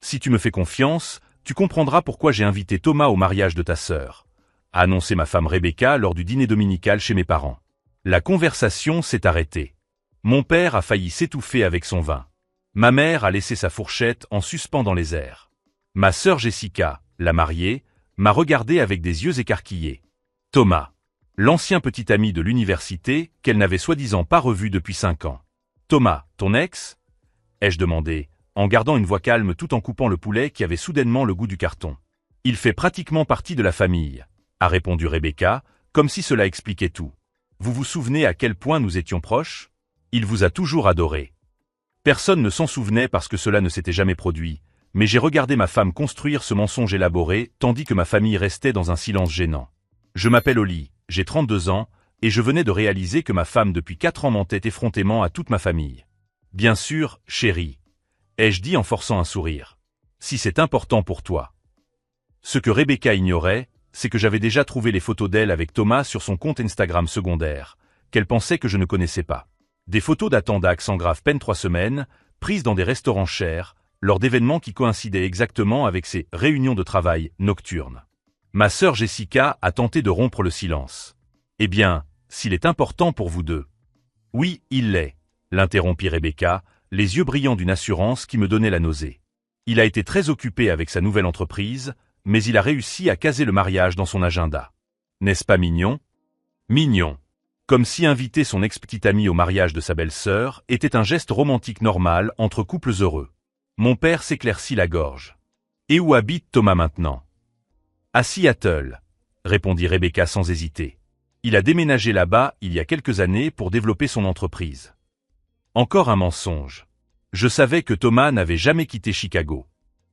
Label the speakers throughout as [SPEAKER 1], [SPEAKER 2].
[SPEAKER 1] Si tu me fais confiance, tu comprendras pourquoi j'ai invité Thomas au mariage de ta sœur, a annoncé ma femme Rebecca lors du dîner dominical chez mes parents. La conversation s'est arrêtée. Mon père a failli s'étouffer avec son vin. Ma mère a laissé sa fourchette en suspens dans les airs. Ma sœur Jessica, la mariée, m'a regardé avec des yeux écarquillés. Thomas, l'ancien petit ami de l'université qu'elle n'avait soi-disant pas revu depuis 5 ans. Thomas, ton ex ? Ai-je demandé, en gardant une voix calme tout en coupant le poulet qui avait soudainement le goût du carton. Il fait pratiquement partie de la famille, a répondu Rebecca, comme si cela expliquait tout. Vous vous souvenez à quel point nous étions proches ? Il vous a toujours adoré. Personne ne s'en souvenait parce que cela ne s'était jamais produit, mais j'ai regardé ma femme construire ce mensonge élaboré tandis que ma famille restait dans un silence gênant. Je m'appelle Oli, j'ai 32 ans, et je venais de réaliser que ma femme depuis 4 ans mentait effrontément à toute ma famille. Bien sûr, chérie, ai-je dit en forçant un sourire. Si c'est important pour toi. Ce que Rebecca ignorait, c'est que j'avais déjà trouvé les photos d'elle avec Thomas sur son compte Instagram secondaire, qu'elle pensait que je ne connaissais pas. Des photos datant d'Aix en grave peine 3 semaines, prises dans des restaurants chers, lors d'événements qui coïncidaient exactement avec ses réunions de travail nocturnes. Ma sœur Jessica a tenté de rompre le silence. Eh bien, s'il est important pour vous deux. Oui, il l'est, l'interrompit Rebecca, les yeux brillants d'une assurance qui me donnait la nausée. Il a été très occupé avec sa nouvelle entreprise, mais il a réussi à caser le mariage dans son agenda. N'est-ce pas mignon ? Mignon. Comme si inviter son ex-petite amie au mariage de sa belle-sœur était un geste romantique normal entre couples heureux. Mon père s'éclaircit la gorge. Et où habite Thomas maintenant ? À Seattle, répondit Rebecca sans hésiter. Il a déménagé là-bas il y a quelques années pour développer son entreprise. Encore un mensonge. Je savais que Thomas n'avait jamais quitté Chicago.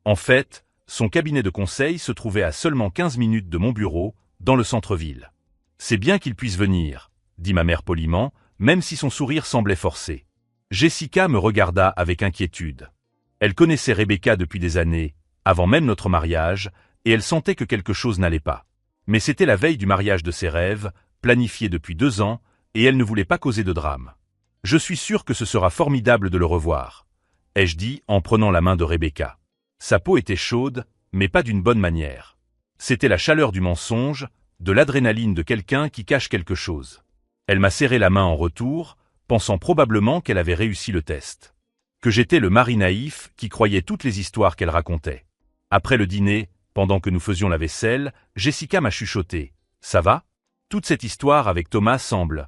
[SPEAKER 1] En fait, son cabinet de conseil se trouvait à seulement 15 minutes de mon bureau, dans le centre-ville. C'est bien qu'il puisse venir, dit ma mère poliment, même si son sourire semblait forcé. Jessica me regarda avec inquiétude. Elle connaissait Rebecca depuis des années, avant même notre mariage, et elle sentait que quelque chose n'allait pas. Mais c'était la veille du mariage de ses rêves, planifié depuis 2 ans, et elle ne voulait pas causer de drame. Je suis sûr que ce sera formidable de le revoir, ai-je dit en prenant la main de Rebecca. Sa peau était chaude, mais pas d'une bonne manière. C'était la chaleur du mensonge, de l'adrénaline de quelqu'un qui cache quelque chose. Elle m'a serré la main en retour, pensant probablement qu'elle avait réussi le test. Que j'étais le mari naïf qui croyait toutes les histoires qu'elle racontait. Après le dîner, pendant que nous faisions la vaisselle, Jessica m'a chuchoté. « Ça va ? Toute cette histoire avec Thomas semble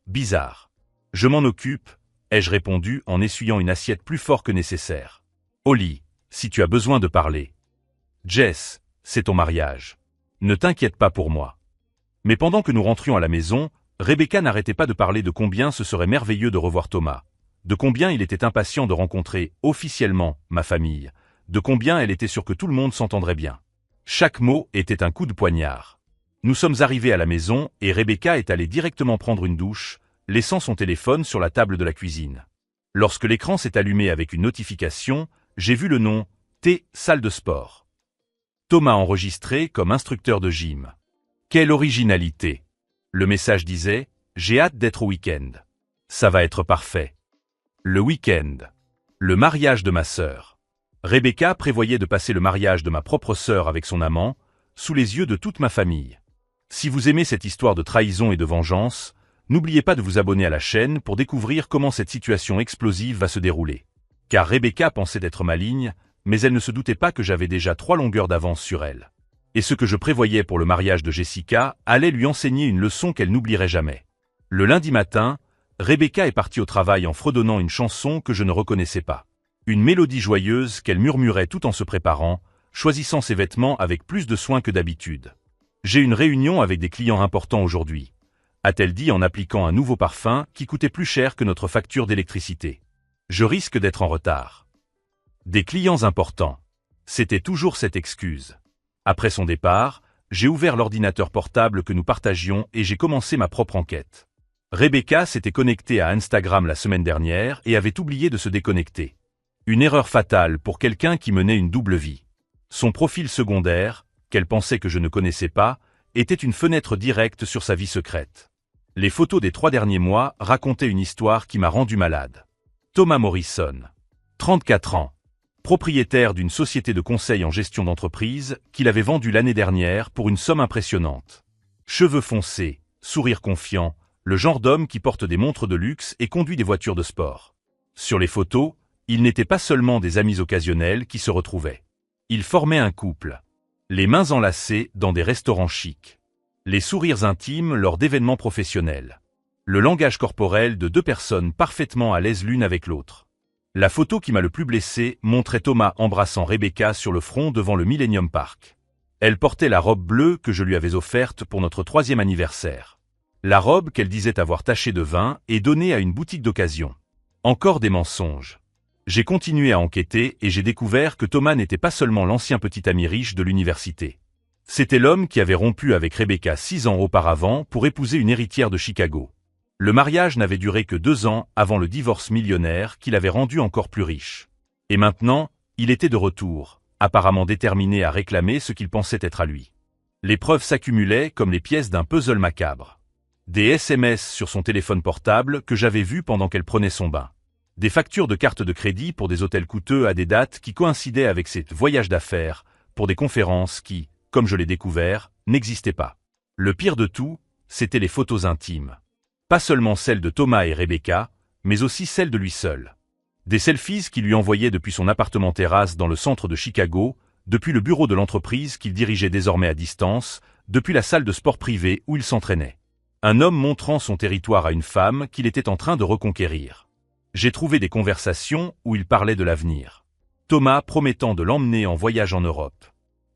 [SPEAKER 1] bizarre. » « Je m'en occupe, ai-je répondu en essuyant une assiette plus fort que nécessaire. « Oli, si tu as besoin de parler. »« Jess, c'est ton mariage. Ne t'inquiète pas pour moi. » Mais pendant que nous rentrions à la maison, Rebecca n'arrêtait pas de parler de combien ce serait merveilleux de revoir Thomas, de combien il était impatient de rencontrer officiellement ma famille, de combien elle était sûre que tout le monde s'entendrait bien. Chaque mot était un coup de poignard. Nous sommes arrivés à la maison et Rebecca est allée directement prendre une douche, laissant son téléphone sur la table de la cuisine. Lorsque l'écran s'est allumé avec une notification, j'ai vu le nom « T, salle de sport ». Thomas enregistré comme instructeur de gym. Quelle originalité! Le message disait « J'ai hâte d'être au week-end. Ça va être parfait. » Le week-end. Le mariage de ma sœur. Rebecca prévoyait de passer le mariage de ma propre sœur avec son amant, sous les yeux de toute ma famille. Si vous aimez cette histoire de trahison et de vengeance, n'oubliez pas de vous abonner à la chaîne pour découvrir comment cette situation explosive va se dérouler. Car Rebecca pensait d'être maligne, mais elle ne se doutait pas que j'avais déjà 3 longueurs d'avance sur elle. Et ce que je prévoyais pour le mariage de Jessica allait lui enseigner une leçon qu'elle n'oublierait jamais. Le lundi matin, Rebecca est partie au travail en fredonnant une chanson que je ne reconnaissais pas. Une mélodie joyeuse qu'elle murmurait tout en se préparant, choisissant ses vêtements avec plus de soin que d'habitude. « J'ai une réunion avec des clients importants aujourd'hui », a-t-elle dit en appliquant un nouveau parfum qui coûtait plus cher que notre facture d'électricité. Je risque d'être en retard. Des clients importants. C'était toujours cette excuse. Après son départ, j'ai ouvert l'ordinateur portable que nous partagions et j'ai commencé ma propre enquête. Rebecca s'était connectée à Instagram la semaine dernière et avait oublié de se déconnecter. Une erreur fatale pour quelqu'un qui menait une double vie. Son profil secondaire, qu'elle pensait que je ne connaissais pas, était une fenêtre directe sur sa vie secrète. Les photos des 3 derniers mois racontaient une histoire qui m'a rendu malade. Thomas Morrison. 34 ans. propriétaire d'une société de conseil en gestion d'entreprise qu'il avait vendue l'année dernière pour une somme impressionnante. Cheveux foncés, sourire confiant, le genre d'homme qui porte des montres de luxe et conduit des voitures de sport. Sur les photos, ils n'étaient pas seulement des amis occasionnels qui se retrouvaient. Ils formaient un couple. Les mains enlacées dans des restaurants chics. Les sourires intimes lors d'événements professionnels. Le langage corporel de deux personnes parfaitement à l'aise l'une avec l'autre. La photo qui m'a le plus blessé montrait Thomas embrassant Rebecca sur le front devant le Millennium Park. Elle portait la robe bleue que je lui avais offerte pour notre 3e anniversaire. La robe qu'elle disait avoir tachée de vin et donnée à une boutique d'occasion. Encore des mensonges. J'ai continué à enquêter et j'ai découvert que Thomas n'était pas seulement l'ancien petit ami riche de l'université. C'était l'homme qui avait rompu avec Rebecca 6 ans auparavant pour épouser une héritière de Chicago. Le mariage n'avait duré que 2 ans avant le divorce millionnaire qui l'avait rendu encore plus riche. Et maintenant, il était de retour, apparemment déterminé à réclamer ce qu'il pensait être à lui. Les preuves s'accumulaient comme les pièces d'un puzzle macabre. Des SMS sur son téléphone portable que j'avais vus pendant qu'elle prenait son bain. Des factures de carte de crédit pour des hôtels coûteux à des dates qui coïncidaient avec ses voyages d'affaires, pour des conférences qui, comme je l'ai découvert, n'existaient pas. Le pire de tout, c'étaient les photos intimes. Pas seulement celles de Thomas et Rebecca, mais aussi celles de lui seul. Des selfies qu'il lui envoyait depuis son appartement terrasse dans le centre de Chicago, depuis le bureau de l'entreprise qu'il dirigeait désormais à distance, depuis la salle de sport privée où il s'entraînait. Un homme montrant son territoire à une femme qu'il était en train de reconquérir. J'ai trouvé des conversations où il parlait de l'avenir. Thomas promettant de l'emmener en voyage en Europe.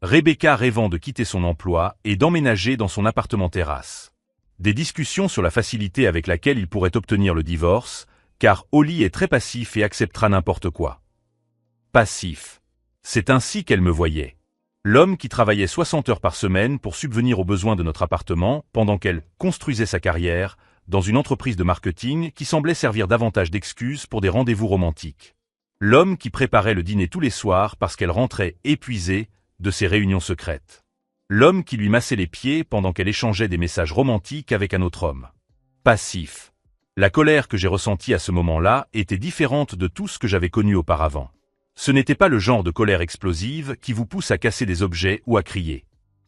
[SPEAKER 1] Rebecca rêvant de quitter son emploi et d'emménager dans son appartement terrasse. Des discussions sur la facilité avec laquelle il pourrait obtenir le divorce, car Holly est très passif et acceptera n'importe quoi. Passif. C'est ainsi qu'elle me voyait. L'homme qui travaillait 60 heures par semaine pour subvenir aux besoins de notre appartement pendant qu'elle construisait sa carrière dans une entreprise de marketing qui semblait servir davantage d'excuses pour des rendez-vous romantiques. L'homme qui préparait le dîner tous les soirs parce qu'elle rentrait épuisée de ses réunions secrètes. L'homme qui lui massait les pieds pendant qu'elle échangeait des messages romantiques avec un autre homme. Passif. La colère que j'ai ressentie à ce moment-là était différente de tout ce que j'avais connu auparavant. Ce n'était pas le genre de colère explosive qui vous pousse à casser des objets ou à crier.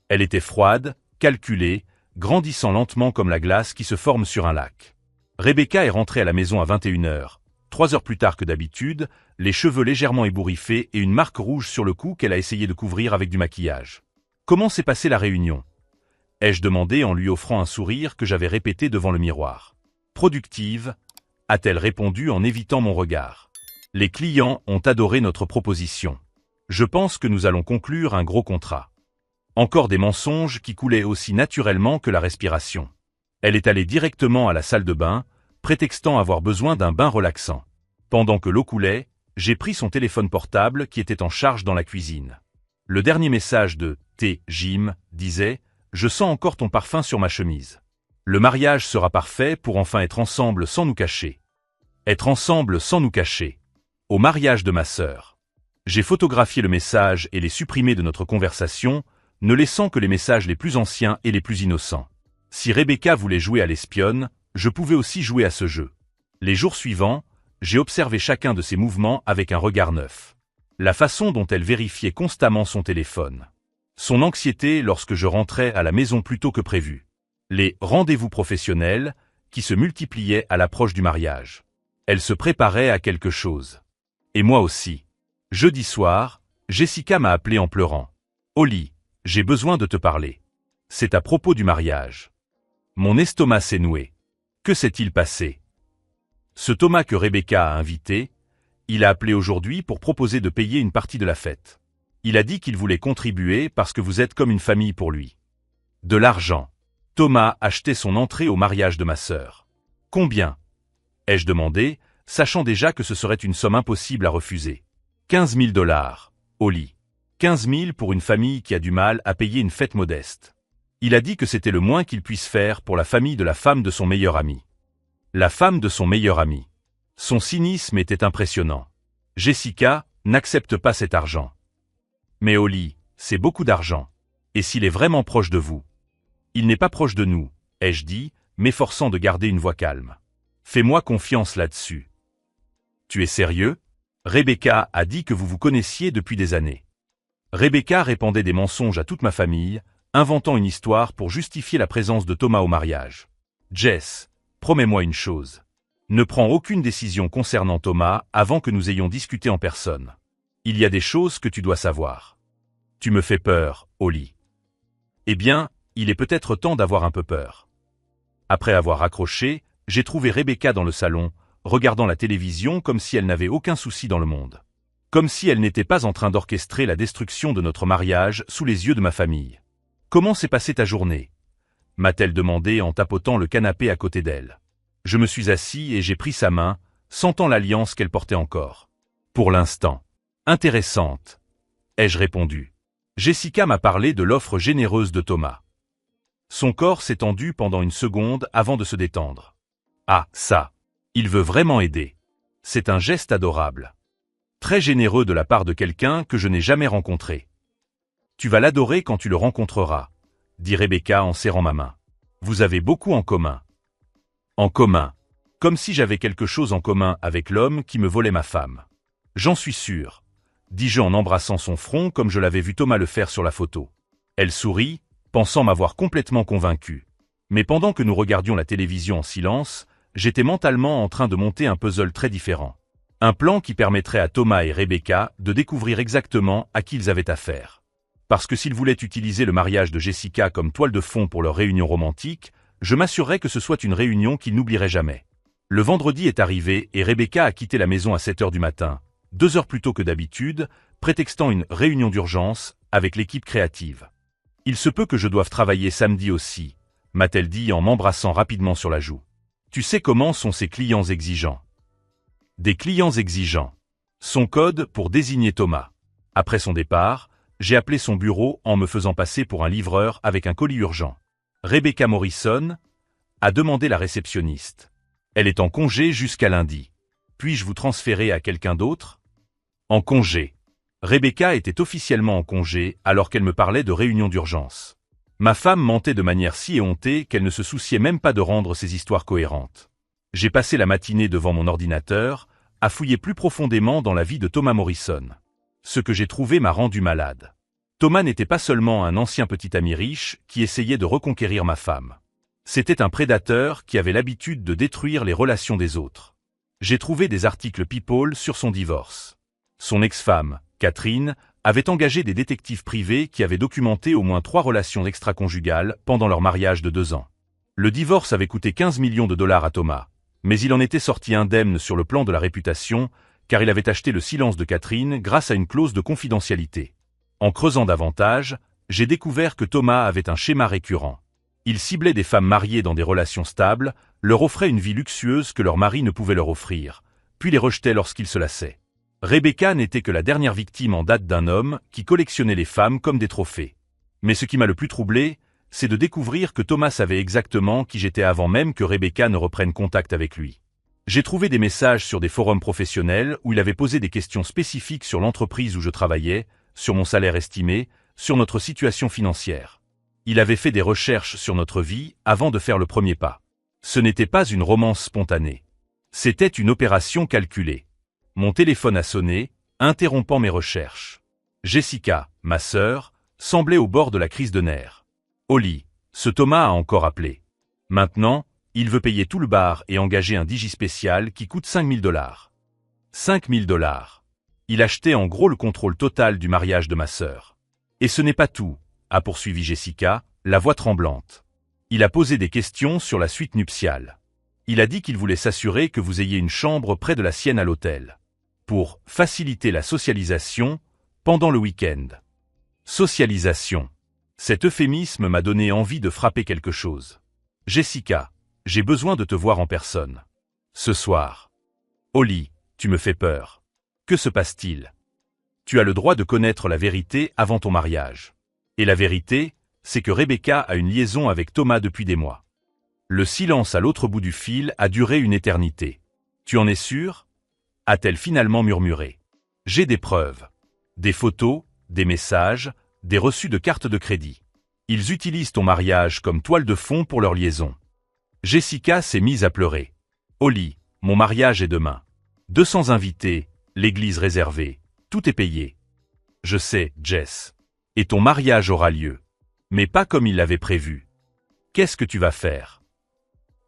[SPEAKER 1] Elle était froide, calculée, grandissant lentement comme la glace qui se forme sur un lac. Rebecca est rentrée à la maison à 21h, 3 heures plus tard que d'habitude, les cheveux légèrement ébouriffés et une marque rouge sur le cou qu'elle a essayé de couvrir avec du maquillage. Comment s'est passée la réunion ? Ai-je demandé en lui offrant un sourire que j'avais répété devant le miroir. Productive, a-t-elle répondu en évitant mon regard. Les clients ont adoré notre proposition. Je pense que nous allons conclure un gros contrat. Encore des mensonges qui coulaient aussi naturellement que la respiration. Elle est allée directement à la salle de bain, prétextant avoir besoin d'un bain relaxant. Pendant que l'eau coulait, j'ai pris son téléphone portable qui était en charge dans la cuisine. Le dernier message de « T. Jim » disait « Je sens encore ton parfum sur ma chemise. Le mariage sera parfait pour enfin être ensemble sans nous cacher. » Être ensemble sans nous cacher. Au mariage de ma sœur. J'ai photographié le message et les supprimé de notre conversation, ne laissant que les messages les plus anciens et les plus innocents. Si Rebecca voulait jouer à l'espionne, je pouvais aussi jouer à ce jeu. Les jours suivants, j'ai observé chacun de ses mouvements avec un regard neuf. La façon dont elle vérifiait constamment son téléphone. Son anxiété lorsque je rentrais à la maison plus tôt que prévu. Les rendez-vous professionnels qui se multipliaient à l'approche du mariage. Elle se préparait à quelque chose. Et moi aussi. Jeudi soir, Jessica m'a appelé en pleurant. « Holly, j'ai besoin de te parler. C'est à propos du mariage. » Mon estomac s'est noué. Que s'est-il passé? Ce Thomas que Rebecca a invité, il a appelé aujourd'hui pour proposer de payer une partie de la fête. Il a dit qu'il voulait contribuer parce que vous êtes comme une famille pour lui. De l'argent. Thomas achetait son entrée au mariage de ma sœur. Combien? Ai-je demandé, sachant déjà que ce serait une somme impossible à refuser. 15 000 $, Holly. 15 000 pour une famille qui a du mal à payer une fête modeste. Il a dit que c'était le moins qu'il puisse faire pour la famille de la femme de son meilleur ami. La femme de son meilleur ami. Son cynisme était impressionnant. Jessica n'accepte pas cet argent. Mais Holly, c'est beaucoup d'argent. Et s'il est vraiment proche de vous? Il n'est pas proche de nous, ai-je dit, m'efforçant de garder une voix calme. Fais-moi confiance là-dessus. Tu es sérieux? Rebecca a dit que vous vous connaissiez depuis des années. Rebecca répandait des mensonges à toute ma famille, inventant une histoire pour justifier la présence de Thomas au mariage. Jess, promets-moi une chose. Ne prends aucune décision concernant Thomas avant que nous ayons discuté en personne. Il y a des choses que tu dois savoir. Tu me fais peur, Holly. Eh bien, il est peut-être temps d'avoir un peu peur. Après avoir raccroché, j'ai trouvé Rebecca dans le salon, regardant la télévision comme si elle n'avait aucun souci dans le monde. Comme si elle n'était pas en train d'orchestrer la destruction de notre mariage sous les yeux de ma famille. « Comment s'est passée ta journée ?» m'a-t-elle demandé en tapotant le canapé à côté d'elle. Je me suis assis et j'ai pris sa main, sentant l'alliance qu'elle portait encore. Pour l'instant. Intéressante, ai-je répondu. Jessica m'a parlé de l'offre généreuse de Thomas. Son corps s'est tendu pendant une seconde avant de se détendre. Ah, ça. Il veut vraiment aider. C'est un geste adorable. Très généreux de la part de quelqu'un que je n'ai jamais rencontré. Tu vas l'adorer quand tu le rencontreras, dit Rebecca en serrant ma main. Vous avez beaucoup en commun. En commun. Comme si j'avais quelque chose en commun avec l'homme qui me volait ma femme. J'en suis sûr, dis-je en embrassant son front comme je l'avais vu Thomas le faire sur la photo. Elle sourit, pensant m'avoir complètement convaincu. Mais pendant que nous regardions la télévision en silence, j'étais mentalement en train de monter un puzzle très différent. Un plan qui permettrait à Thomas et Rebecca de découvrir exactement à qui ils avaient affaire. Parce que s'ils voulaient utiliser le mariage de Jessica comme toile de fond pour leur réunion romantique, je m'assurerais que ce soit une réunion qu'ils n'oublieraient jamais. Le vendredi est arrivé et Rebecca a quitté la maison à 7 heures du matin, 2 heures plus tôt que d'habitude, prétextant une réunion d'urgence avec l'équipe créative. Il se peut que je doive travailler samedi aussi, m'a-t-elle dit en m'embrassant rapidement sur la joue. Tu sais comment sont ces clients exigeants. Des clients exigeants. Son code pour désigner Thomas. Après son départ, j'ai appelé son bureau en me faisant passer pour un livreur avec un colis urgent. Rebecca Morrison a demandé la réceptionniste. Elle est en congé jusqu'à lundi. Puis-je vous transférer à quelqu'un d'autre? En congé. Rebecca était officiellement en congé alors qu'elle me parlait de réunion d'urgence. Ma femme mentait de manière si éhontée qu'elle ne se souciait même pas de rendre ses histoires cohérentes. J'ai passé la matinée devant mon ordinateur, à fouiller plus profondément dans la vie de Thomas Morrison. Ce que j'ai trouvé m'a rendu malade. Thomas n'était pas seulement un ancien petit ami riche qui essayait de reconquérir ma femme. C'était un prédateur qui avait l'habitude de détruire les relations des autres. J'ai trouvé des articles People sur son divorce. Son ex-femme, Catherine, avait engagé des détectives privés qui avaient documenté au moins 3 relations extra-conjugales pendant leur mariage de 2 ans. Le divorce avait coûté 15 millions de dollars à Thomas, mais il en était sorti indemne sur le plan de la réputation, car il avait acheté le silence de Catherine grâce à une clause de confidentialité. En creusant davantage, j'ai découvert que Thomas avait un schéma récurrent. Il ciblait des femmes mariées dans des relations stables, leur offrait une vie luxueuse que leur mari ne pouvait leur offrir, puis les rejetait lorsqu'ils se lassaient. Rebecca n'était que la dernière victime en date d'un homme qui collectionnait les femmes comme des trophées. Mais ce qui m'a le plus troublé, c'est de découvrir que Thomas savait exactement qui j'étais avant même que Rebecca ne reprenne contact avec lui. J'ai trouvé des messages sur des forums professionnels où il avait posé des questions spécifiques sur l'entreprise où je travaillais, sur mon salaire estimé, sur notre situation financière. Il avait fait des recherches sur notre vie avant de faire le premier pas. Ce n'était pas une romance spontanée. C'était une opération calculée. Mon téléphone a sonné, interrompant mes recherches. Jessica, ma sœur, semblait au bord de la crise de nerfs. Holly, ce Thomas a encore appelé. Maintenant, il veut payer tout le bar et engager un digi spécial qui coûte 5 000 $. 5 000 $. Il achetait en gros le contrôle total du mariage de ma sœur. Et ce n'est pas tout, a poursuivi Jessica, la voix tremblante. Il a posé des questions sur la suite nuptiale. Il a dit qu'il voulait s'assurer que vous ayez une chambre près de la sienne à l'hôtel. Pour faciliter la socialisation pendant le week-end. Socialisation. Cet euphémisme m'a donné envie de frapper quelque chose. Jessica, j'ai besoin de te voir en personne. Ce soir. Holly, tu me fais peur. Que se passe-t-il? Tu as le droit de connaître la vérité avant ton mariage. Et la vérité, c'est que Rebecca a une liaison avec Thomas depuis des mois. Le silence à l'autre bout du fil a duré une éternité. Tu en es sûr? A-t-elle finalement murmuré. J'ai des preuves. Des photos, des messages, des reçus de cartes de crédit. Ils utilisent ton mariage comme toile de fond pour leur liaison. Jessica s'est mise à pleurer. Holly, mon mariage est demain. 200 invités, L'église réservée. Tout est payé. Je sais, Jess. Et ton mariage aura lieu. Mais pas comme il l'avait prévu. Qu'est-ce que tu vas faire?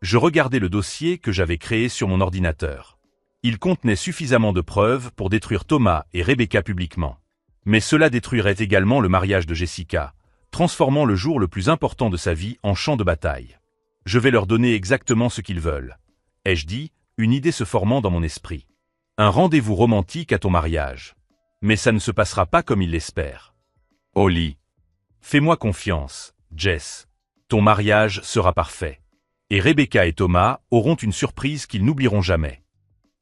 [SPEAKER 1] Je regardais le dossier que j'avais créé sur mon ordinateur. Il contenait suffisamment de preuves pour détruire Thomas et Rebecca publiquement. Mais cela détruirait également le mariage de Jessica, transformant le jour le plus important de sa vie en champ de bataille. Je vais leur donner exactement ce qu'ils veulent. Ai-je dit, une idée se formant dans mon esprit. Un rendez-vous romantique à ton mariage. Mais ça ne se passera pas comme ils l'espèrent. Holly. Fais-moi confiance, Jess. Ton mariage sera parfait. Et Rebecca et Thomas auront une surprise qu'ils n'oublieront jamais.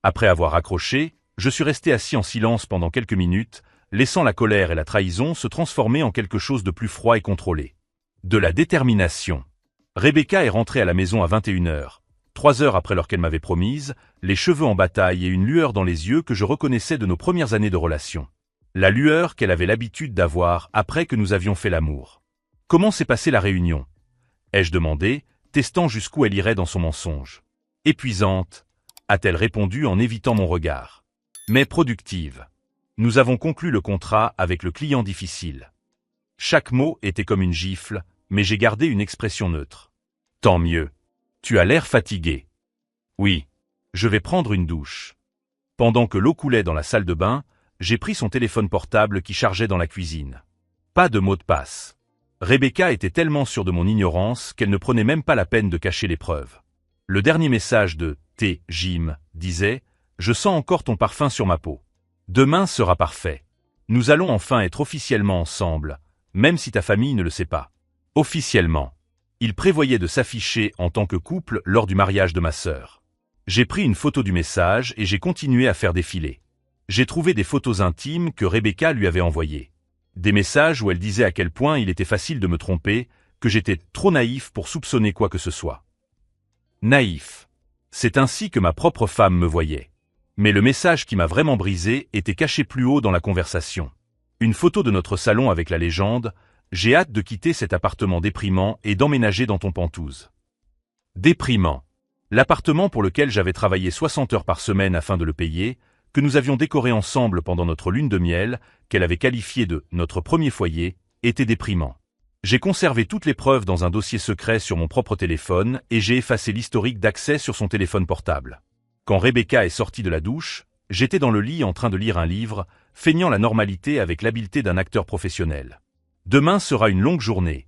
[SPEAKER 1] Après avoir raccroché, je suis resté assis en silence pendant quelques minutes, laissant la colère et la trahison se transformer en quelque chose de plus froid et contrôlé. De la détermination. Rebecca est rentrée à la maison à 21h, 3 heures après l'heure qu'elle m'avait promise, les cheveux en bataille et une lueur dans les yeux que je reconnaissais de nos premières années de relation. La lueur qu'elle avait l'habitude d'avoir après que nous avions fait l'amour. Comment s'est passée la réunion? Ai-je demandé, testant jusqu'où elle irait dans son mensonge. Épuisante, a-t-elle répondu en évitant mon regard. Mais productive. Nous avons conclu le contrat avec le client difficile. Chaque mot était comme une gifle, mais j'ai gardé une expression neutre. Tant mieux. Tu as l'air fatigué. Oui. Je vais prendre une douche. Pendant que l'eau coulait dans la salle de bain, j'ai pris son téléphone portable qui chargeait dans la cuisine. Pas de mot de passe. Rebecca était tellement sûre de mon ignorance qu'elle ne prenait même pas la peine de cacher les preuves. Le dernier message de « T. Jim » disait « Je sens encore ton parfum sur ma peau. Demain sera parfait. Nous allons enfin être officiellement ensemble, même si ta famille ne le sait pas. » Officiellement. Il prévoyait de s'afficher en tant que couple lors du mariage de ma sœur. J'ai pris une photo du message et j'ai continué à faire défiler. J'ai trouvé des photos intimes que Rebecca lui avait envoyées. Des messages où elle disait à quel point il était facile de me tromper, que j'étais trop naïf pour soupçonner quoi que ce soit. Naïf. C'est ainsi que ma propre femme me voyait. Mais le message qui m'a vraiment brisé était caché plus haut dans la conversation. Une photo de notre salon avec la légende « J'ai hâte de quitter cet appartement déprimant et d'emménager dans ton Penthouse ». Déprimant. L'appartement pour lequel j'avais travaillé 60 heures par semaine afin de le payer, que nous avions décoré ensemble pendant notre lune de miel, qu'elle avait qualifié de « notre premier foyer », était déprimant. J'ai conservé toutes les preuves dans un dossier secret sur mon propre téléphone et j'ai effacé l'historique d'accès sur son téléphone portable. Quand Rebecca est sortie de la douche, j'étais dans le lit en train de lire un livre, feignant la normalité avec l'habileté d'un acteur professionnel. « Demain sera une longue journée »,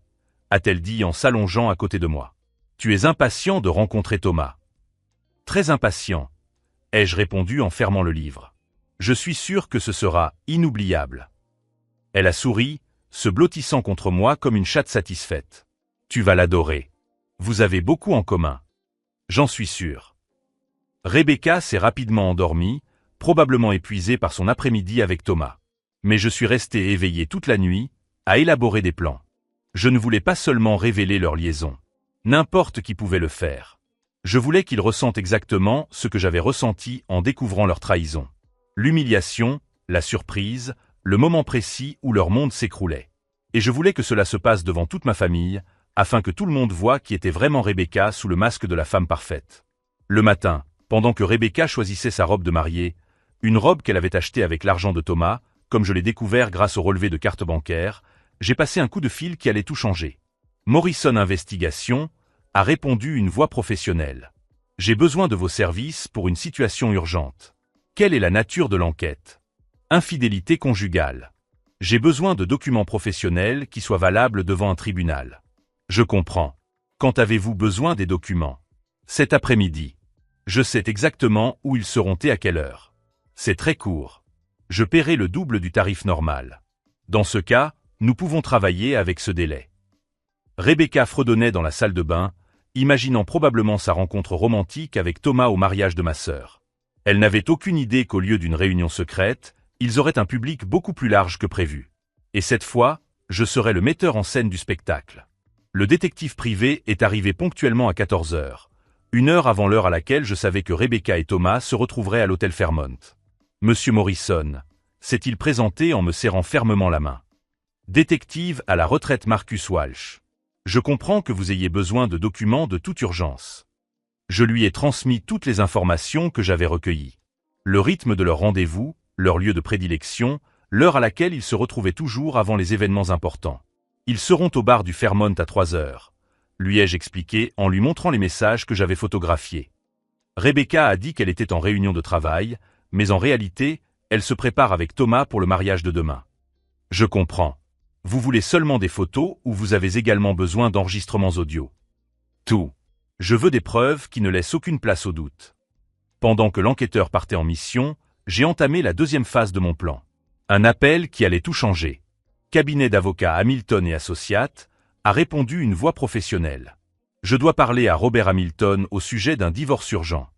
[SPEAKER 1] a-t-elle dit en s'allongeant à côté de moi. « Tu es impatient de rencontrer Thomas. »« Très impatient », ai-je répondu en fermant le livre. « Je suis sûr que ce sera inoubliable. » Elle a souri, se blottissant contre moi comme une chatte satisfaite. « Tu vas l'adorer. Vous avez beaucoup en commun. » J'en suis sûr. Rebecca s'est rapidement endormie, probablement épuisée par son après-midi avec Thomas. Mais je suis resté éveillé toute la nuit, à élaborer des plans. Je ne voulais pas seulement révéler leur liaison. N'importe qui pouvait le faire. Je voulais qu'ils ressentent exactement ce que j'avais ressenti en découvrant leur trahison. L'humiliation, la surprise, le moment précis où leur monde s'écroulait. Et je voulais que cela se passe devant toute ma famille, afin que tout le monde voie qui était vraiment Rebecca sous le masque de la femme parfaite. Le matin, pendant que Rebecca choisissait sa robe de mariée, une robe qu'elle avait achetée avec l'argent de Thomas, comme je l'ai découvert grâce au relevé de carte bancaire, j'ai passé un coup de fil qui allait tout changer. Morrison Investigation a répondu une voix professionnelle. J'ai besoin de vos services pour une situation urgente. Quelle est la nature de l'enquête? Infidélité conjugale. J'ai besoin de documents professionnels qui soient valables devant un tribunal. Je comprends. Quand avez-vous besoin des documents? Cet après-midi. Je sais exactement où ils seront et à quelle heure. C'est très court. Je paierai le double du tarif normal. Dans ce cas, nous pouvons travailler avec ce délai. Rebecca fredonnait dans la salle de bain, imaginant probablement sa rencontre romantique avec Thomas au mariage de ma sœur. Elle n'avait aucune idée qu'au lieu d'une réunion secrète, ils auraient un public beaucoup plus large que prévu. Et cette fois, je serai le metteur en scène du spectacle. Le détective privé est arrivé ponctuellement à 14 heures, 1 heure avant l'heure à laquelle je savais que Rebecca et Thomas se retrouveraient à l'hôtel Fairmont. Monsieur Morrison, s'est-il présenté en me serrant fermement la main. Détective à la retraite Marcus Walsh. Je comprends que vous ayez besoin de documents de toute urgence. Je lui ai transmis toutes les informations que j'avais recueillies. Le rythme de leur rendez-vous, leur lieu de prédilection, l'heure à laquelle ils se retrouvaient toujours avant les événements importants. Ils seront au bar du Fairmont à 3 heures, lui ai-je expliqué en lui montrant les messages que j'avais photographiés. Rebecca a dit qu'elle était en réunion de travail, mais en réalité, elle se prépare avec Thomas pour le mariage de demain. Je comprends. Vous voulez seulement des photos ou vous avez également besoin d'enregistrements audio? Tout. Je veux des preuves qui ne laissent aucune place au doute. Pendant que l'enquêteur partait en mission, j'ai entamé la deuxième phase de mon plan. Un appel qui allait tout changer. Cabinet d'avocats Hamilton et Associates, a répondu une voix professionnelle. Je dois parler à Robert Hamilton au sujet d'un divorce urgent.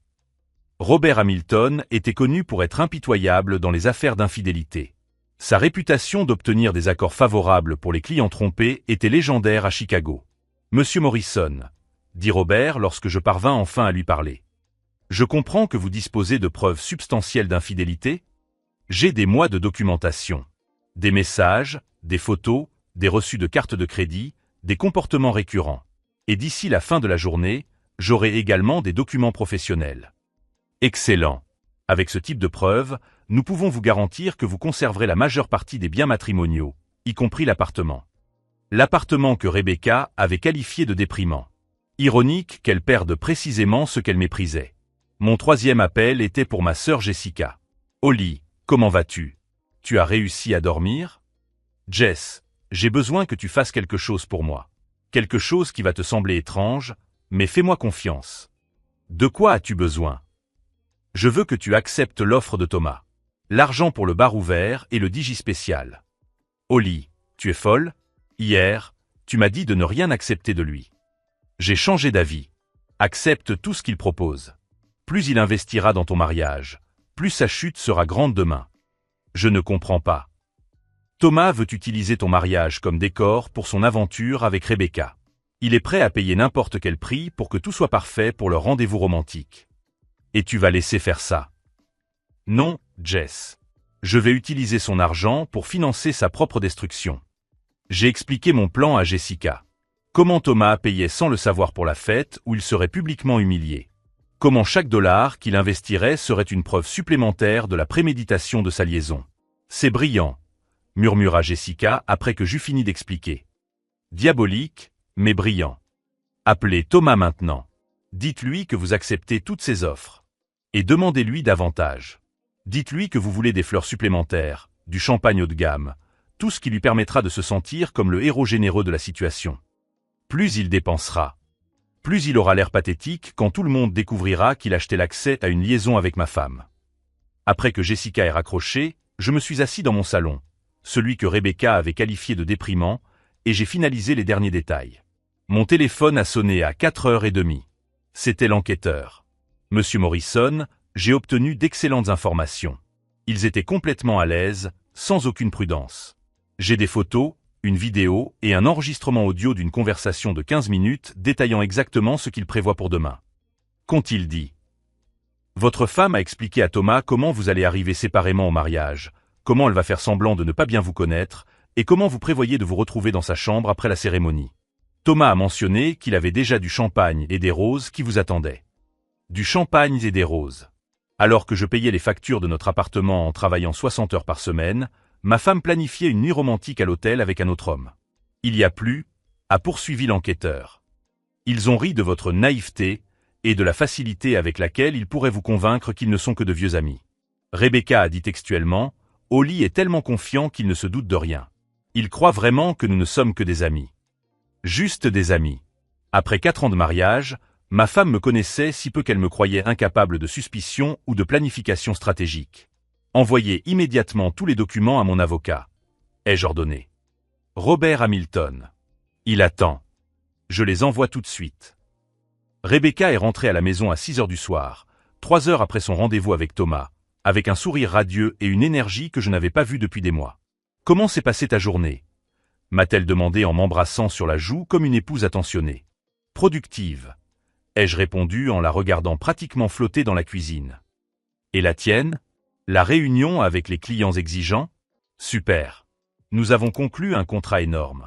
[SPEAKER 1] Robert Hamilton était connu pour être impitoyable dans les affaires d'infidélité. Sa réputation d'obtenir des accords favorables pour les clients trompés était légendaire à Chicago. « Monsieur Morrison », dit Robert lorsque je parvins enfin à lui parler. « Je comprends que vous disposez de preuves substantielles d'infidélité. J'ai des mois de documentation. Des messages, des photos, des reçus de cartes de crédit, des comportements récurrents. Et d'ici la fin de la journée, j'aurai également des documents professionnels. » Excellent. Avec ce type de preuves, nous pouvons vous garantir que vous conserverez la majeure partie des biens matrimoniaux, y compris l'appartement. L'appartement que Rebecca avait qualifié de déprimant. Ironique qu'elle perde précisément ce qu'elle méprisait. Mon troisième appel était pour ma sœur Jessica. « Holly, comment vas-tu? Tu as réussi à dormir? » « Jess, j'ai besoin que tu fasses quelque chose pour moi. Quelque chose qui va te sembler étrange, mais fais-moi confiance. De quoi as-tu besoin? Je veux que tu acceptes l'offre de Thomas. L'argent pour le bar ouvert et le digispécial. Holly, tu es folle? Hier, tu m'as dit de ne rien accepter de lui. J'ai changé d'avis. Accepte tout ce qu'il propose. Plus il investira dans ton mariage, plus sa chute sera grande demain. Je ne comprends pas. Thomas veut utiliser ton mariage comme décor pour son aventure avec Rebecca. Il est prêt à payer n'importe quel prix pour que tout soit parfait pour leur rendez-vous romantique. Et tu vas laisser faire ça? Non, Jess. Je vais utiliser son argent pour financer sa propre destruction. J'ai expliqué mon plan à Jessica. Comment Thomas payait sans le savoir pour la fête où il serait publiquement humilié. Comment chaque dollar qu'il investirait serait une preuve supplémentaire de la préméditation de sa liaison. C'est brillant, murmura Jessica après que j'eus fini d'expliquer. Diabolique, mais brillant. Appelez Thomas maintenant. Dites-lui que vous acceptez toutes ses offres. Et demandez-lui davantage. Dites-lui que vous voulez des fleurs supplémentaires, du champagne haut de gamme, tout ce qui lui permettra de se sentir comme le héros généreux de la situation. Plus il dépensera, plus il aura l'air pathétique quand tout le monde découvrira qu'il achetait l'accès à une liaison avec ma femme. Après que Jessica ait raccroché, je me suis assis dans mon salon, celui que Rebecca avait qualifié de déprimant, et j'ai finalisé les derniers détails. Mon téléphone a sonné à 4h30. C'était l'enquêteur. Monsieur Morrison, j'ai obtenu d'excellentes informations. Ils étaient complètement à l'aise, sans aucune prudence. J'ai des photos, une vidéo et un enregistrement audio d'une conversation de 15 minutes détaillant exactement ce qu'ils prévoient pour demain. Qu'ont-ils dit? Votre femme a expliqué à Thomas comment vous allez arriver séparément au mariage, comment elle va faire semblant de ne pas bien vous connaître, et comment vous prévoyez de vous retrouver dans sa chambre après la cérémonie. Thomas a mentionné qu'il avait déjà du champagne et des roses qui vous attendaient. Du champagne et des roses. Alors que je payais les factures de notre appartement en travaillant 60 heures par semaine, ma femme planifiait une nuit romantique à l'hôtel avec un autre homme. Il y a plus, a poursuivi l'enquêteur. Ils ont ri de votre naïveté et de la facilité avec laquelle ils pourraient vous convaincre qu'ils ne sont que de vieux amis. Rebecca a dit textuellement, « Holly est tellement confiant qu'il ne se doute de rien. Il croit vraiment que nous ne sommes que des amis. » Juste des amis. Après 4 ans de mariage, ma femme me connaissait si peu qu'elle me croyait incapable de suspicion ou de planification stratégique. Envoyez immédiatement tous les documents à mon avocat, ai-je ordonné. Robert Hamilton. Il attend. Je les envoie tout de suite. Rebecca est rentrée à la maison à 6 heures du soir, 3 heures après son rendez-vous avec Thomas, avec un sourire radieux et une énergie que je n'avais pas vue depuis des mois. « Comment s'est passée ta journée ?» m'a-t-elle demandé en m'embrassant sur la joue comme une épouse attentionnée. « Productive », ai-je répondu en la regardant pratiquement flotter dans la cuisine. « Et la tienne? La réunion avec les clients exigeants? Super. Nous avons conclu un contrat énorme.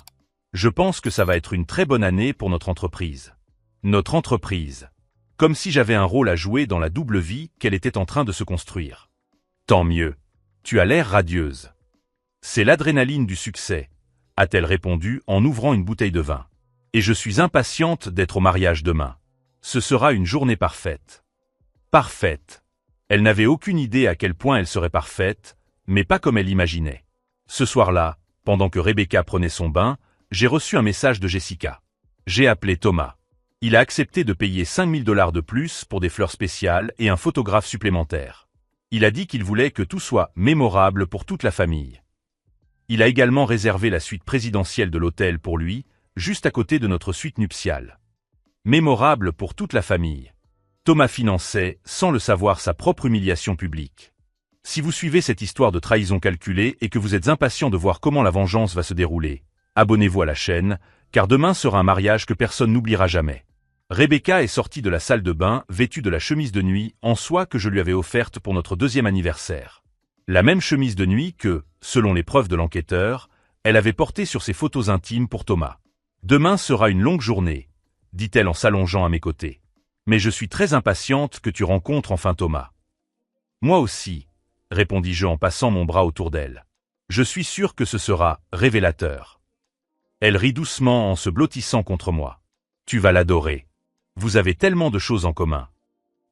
[SPEAKER 1] Je pense que ça va être une très bonne année pour notre entreprise. Notre entreprise. Comme si j'avais un rôle à jouer dans la double vie qu'elle était en train de se construire. Tant mieux. Tu as l'air radieuse. C'est l'adrénaline du succès, a-t-elle répondu en ouvrant une bouteille de vin. Et je suis impatiente d'être au mariage demain. Ce sera une journée parfaite. Parfaite. Elle n'avait aucune idée à quel point elle serait parfaite, mais pas comme elle imaginait. Ce soir-là, pendant que Rebecca prenait son bain, j'ai reçu un message de Jessica. J'ai appelé Thomas. Il a accepté de payer 5 000 $ de plus pour des fleurs spéciales et un photographe supplémentaire. Il a dit qu'il voulait que tout soit mémorable pour toute la famille. Il a également réservé la suite présidentielle de l'hôtel pour lui, juste à côté de notre suite nuptiale. Mémorable pour toute la famille. Thomas finançait, sans le savoir, sa propre humiliation publique. Si vous suivez cette histoire de trahison calculée et que vous êtes impatient de voir comment la vengeance va se dérouler, abonnez-vous à la chaîne, car demain sera un mariage que personne n'oubliera jamais. Rebecca est sortie de la salle de bain vêtue de la chemise de nuit en soie que je lui avais offerte pour notre 2e anniversaire. La même chemise de nuit que, selon les preuves de l'enquêteur, elle avait portée sur ses photos intimes pour Thomas. Demain sera une longue journée, dit-elle en s'allongeant à mes côtés. Mais je suis très impatiente que tu rencontres enfin Thomas. Moi aussi, répondis-je en passant mon bras autour d'elle. Je suis sûr que ce sera révélateur. Elle rit doucement en se blottissant contre moi. Tu vas l'adorer. Vous avez tellement de choses en commun.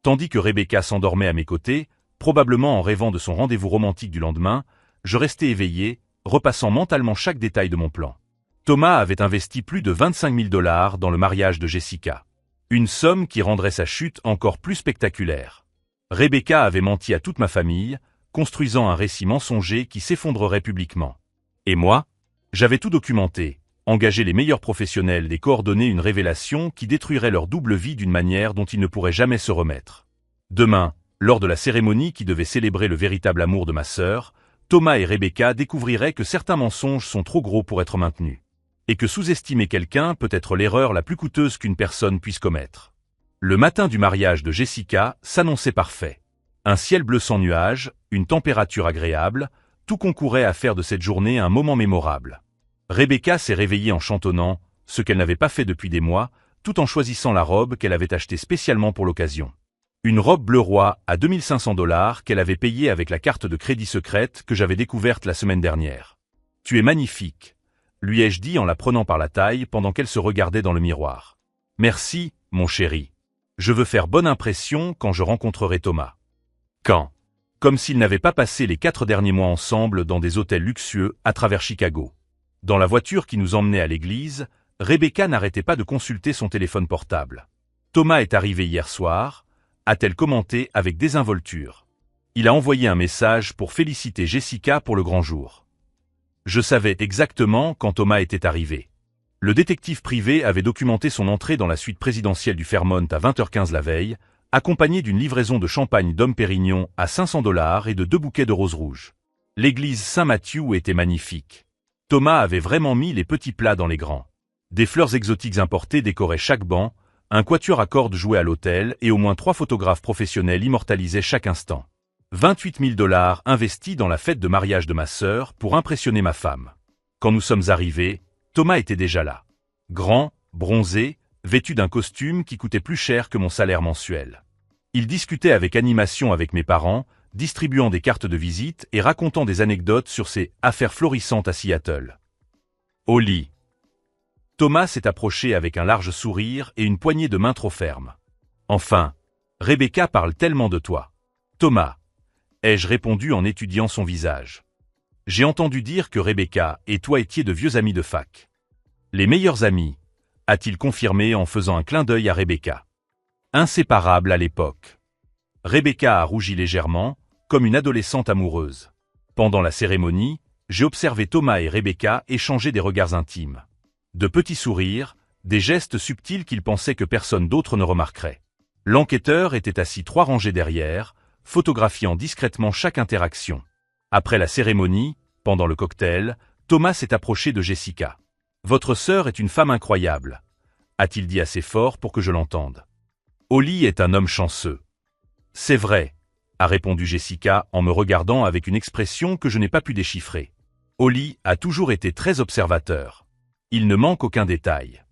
[SPEAKER 1] Tandis que Rebecca s'endormait à mes côtés, probablement en rêvant de son rendez-vous romantique du lendemain, je restais éveillé, repassant mentalement chaque détail de mon plan. Thomas avait investi plus de 25 000 $ dans le mariage de Jessica. Une somme qui rendrait sa chute encore plus spectaculaire. Rebecca avait menti à toute ma famille, construisant un récit mensonger qui s'effondrerait publiquement. Et moi, j'avais tout documenté, engagé les meilleurs professionnels et coordonné une révélation qui détruirait leur double vie d'une manière dont ils ne pourraient jamais se remettre. Demain, lors de la cérémonie qui devait célébrer le véritable amour de ma sœur, Thomas et Rebecca découvriraient que certains mensonges sont trop gros pour être maintenus. Et que sous-estimer quelqu'un peut être l'erreur la plus coûteuse qu'une personne puisse commettre. Le matin du mariage de Jessica s'annonçait parfait. Un ciel bleu sans nuages, une température agréable, tout concourait à faire de cette journée un moment mémorable. Rebecca s'est réveillée en chantonnant, ce qu'elle n'avait pas fait depuis des mois, tout en choisissant la robe qu'elle avait achetée spécialement pour l'occasion. Une robe bleu roi à 2 500 $ qu'elle avait payée avec la carte de crédit secrète que j'avais découverte la semaine dernière. « Tu es magnifique », lui ai-je dit en la prenant par la taille pendant qu'elle se regardait dans le miroir. « Merci, mon chéri. Je veux faire bonne impression quand je rencontrerai Thomas. » Quand? Comme s'ils n'avaient pas passé les 4 derniers mois ensemble dans des hôtels luxueux à travers Chicago. Dans la voiture qui nous emmenait à l'église, Rebecca n'arrêtait pas de consulter son téléphone portable. « Thomas est arrivé hier soir », a-t-elle commenté avec désinvolture. Il a envoyé un message pour féliciter Jessica pour le grand jour. Je savais exactement quand Thomas était arrivé. Le détective privé avait documenté son entrée dans la suite présidentielle du Fairmont à 20h15 la veille, accompagné d'une livraison de champagne Dom Pérignon à 500 $ et de 2 bouquets de roses rouges. L'église Saint-Mathieu était magnifique. Thomas avait vraiment mis les petits plats dans les grands. Des fleurs exotiques importées décoraient chaque banc, un quatuor à cordes jouait à l'hôtel et au moins 3 photographes professionnels immortalisaient chaque instant. 28 000 $ investis dans la fête de mariage de ma sœur pour impressionner ma femme. Quand nous sommes arrivés, Thomas était déjà là. Grand, bronzé, vêtu d'un costume qui coûtait plus cher que mon salaire mensuel. Il discutait avec animation avec mes parents, distribuant des cartes de visite et racontant des anecdotes sur ses affaires florissantes à Seattle. Au lit. Thomas s'est approché avec un large sourire et une poignée de main trop ferme. Enfin, Rebecca parle tellement de toi. Thomas, ai-je répondu en étudiant son visage. J'ai entendu dire que Rebecca et toi étiez de vieux amis de fac. Les meilleurs amis, a-t-il confirmé en faisant un clin d'œil à Rebecca. Inséparables à l'époque. Rebecca a rougi légèrement, comme une adolescente amoureuse. Pendant la cérémonie, j'ai observé Thomas et Rebecca échanger des regards intimes. De petits sourires, des gestes subtils qu'il pensait que personne d'autre ne remarquerait. L'enquêteur était assis 3 rangées derrière, photographiant discrètement chaque interaction. Après la cérémonie, pendant le cocktail, Thomas s'est approché de Jessica. « Votre sœur est une femme incroyable », a-t-il dit assez fort pour que je l'entende. « Holly est un homme chanceux. »« C'est vrai », a répondu Jessica en me regardant avec une expression que je n'ai pas pu déchiffrer. Holly a toujours été très observateur. Il ne manque aucun détail.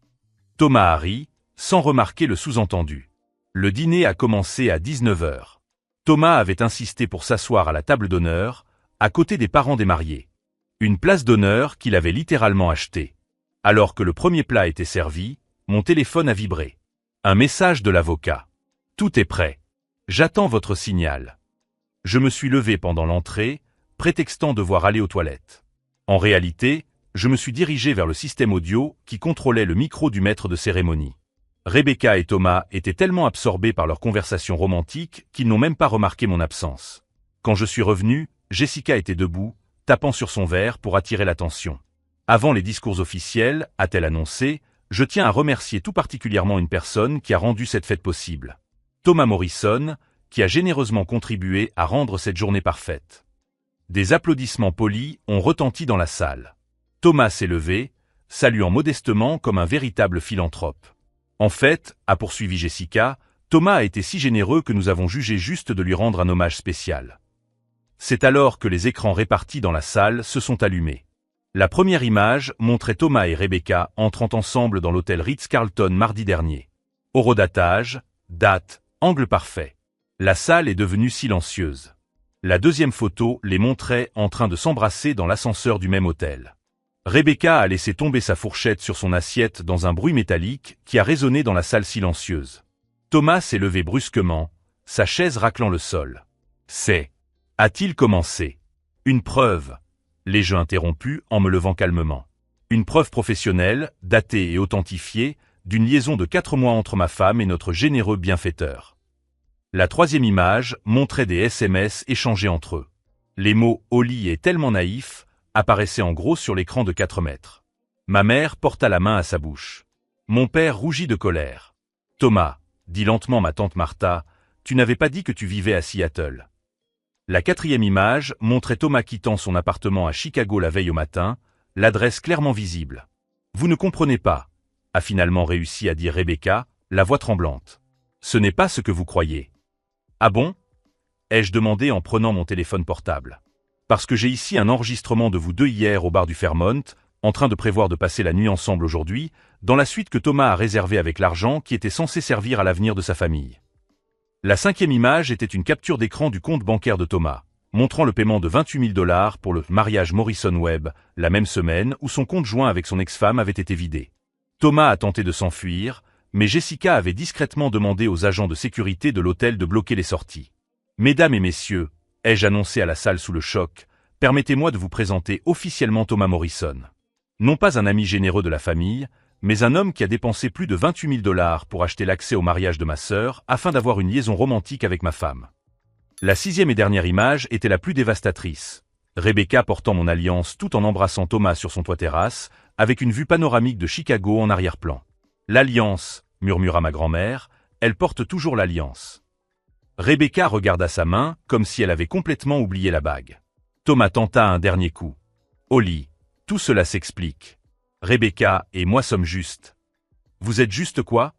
[SPEAKER 1] Thomas a ri, sans remarquer le sous-entendu. Le dîner a commencé à 19h. Thomas avait insisté pour s'asseoir à la table d'honneur, à côté des parents des mariés. Une place d'honneur qu'il avait littéralement achetée. Alors que le premier plat était servi, mon téléphone a vibré. Un message de l'avocat. Tout est prêt. J'attends votre signal. Je me suis levé pendant l'entrée, prétextant devoir aller aux toilettes. En réalité, je me suis dirigé vers le système audio qui contrôlait le micro du maître de cérémonie. Rebecca et Thomas étaient tellement absorbés par leur conversation romantique qu'ils n'ont même pas remarqué mon absence. Quand je suis revenu, Jessica était debout, tapant sur son verre pour attirer l'attention. Avant les discours officiels, a-t-elle annoncé, je tiens à remercier tout particulièrement une personne qui a rendu cette fête possible. Thomas Morrison, qui a généreusement contribué à rendre cette journée parfaite. Des applaudissements polis ont retenti dans la salle. Thomas s'est levé, saluant modestement comme un véritable philanthrope. En fait, a poursuivi Jessica, Thomas a été si généreux que nous avons jugé juste de lui rendre un hommage spécial. C'est alors que les écrans répartis dans la salle se sont allumés. La première image montrait Thomas et Rebecca entrant ensemble dans l'hôtel Ritz-Carlton mardi dernier. Horodatage, date, angle parfait. La salle est devenue silencieuse. La deuxième photo les montrait en train de s'embrasser dans l'ascenseur du même hôtel. Rebecca a laissé tomber sa fourchette sur son assiette dans un bruit métallique qui a résonné dans la salle silencieuse. Thomas s'est levé brusquement, sa chaise raclant le sol. C'est... A-t-il commencé? Une preuve. L'ai-je interrompu en me levant calmement. Une preuve professionnelle, datée et authentifiée, d'une liaison de 4 mois entre ma femme et notre généreux bienfaiteur. La troisième image montrait des SMS échangés entre eux. Les mots « au lit » et « tellement naïf » apparaissaient en gros sur l'écran de 4 mètres. Ma mère porta la main à sa bouche. Mon père rougit de colère. « Thomas, dit lentement ma tante Martha, tu n'avais pas dit que tu vivais à Seattle. » La quatrième image montrait Thomas quittant son appartement à Chicago la veille au matin, l'adresse clairement visible. « Vous ne comprenez pas », a finalement réussi à dire Rebecca, la voix tremblante. « Ce n'est pas ce que vous croyez. »« Ah bon ?» ai-je demandé en prenant mon téléphone portable. « Parce que j'ai ici un enregistrement de vous deux hier au bar du Fairmont, en train de prévoir de passer la nuit ensemble aujourd'hui, dans la suite que Thomas a réservée avec l'argent qui était censé servir à l'avenir de sa famille. » La cinquième image était une capture d'écran du compte bancaire de Thomas, montrant le paiement de 28 000 $ pour le mariage Morrison-Webb, la même semaine où son compte joint avec son ex-femme avait été vidé. Thomas a tenté de s'enfuir, mais Jessica avait discrètement demandé aux agents de sécurité de l'hôtel de bloquer les sorties. « Mesdames et messieurs, ai-je annoncé à la salle sous le choc, permettez-moi de vous présenter officiellement Thomas Morrison. Non pas un ami généreux de la famille, mais un homme qui a dépensé plus de 28 000 $ pour acheter l'accès au mariage de ma sœur afin d'avoir une liaison romantique avec ma femme. » La sixième et dernière image était la plus dévastatrice. Rebecca portant mon alliance tout en embrassant Thomas sur son toit terrasse, avec une vue panoramique de Chicago en arrière-plan. « L'alliance, » murmura ma grand-mère, « elle porte toujours l'alliance. » Rebecca regarda sa main comme si elle avait complètement oublié la bague. Thomas tenta un dernier coup. « Au lit, tout cela s'explique. Rebecca et moi sommes justes. »« Vous êtes juste quoi ?»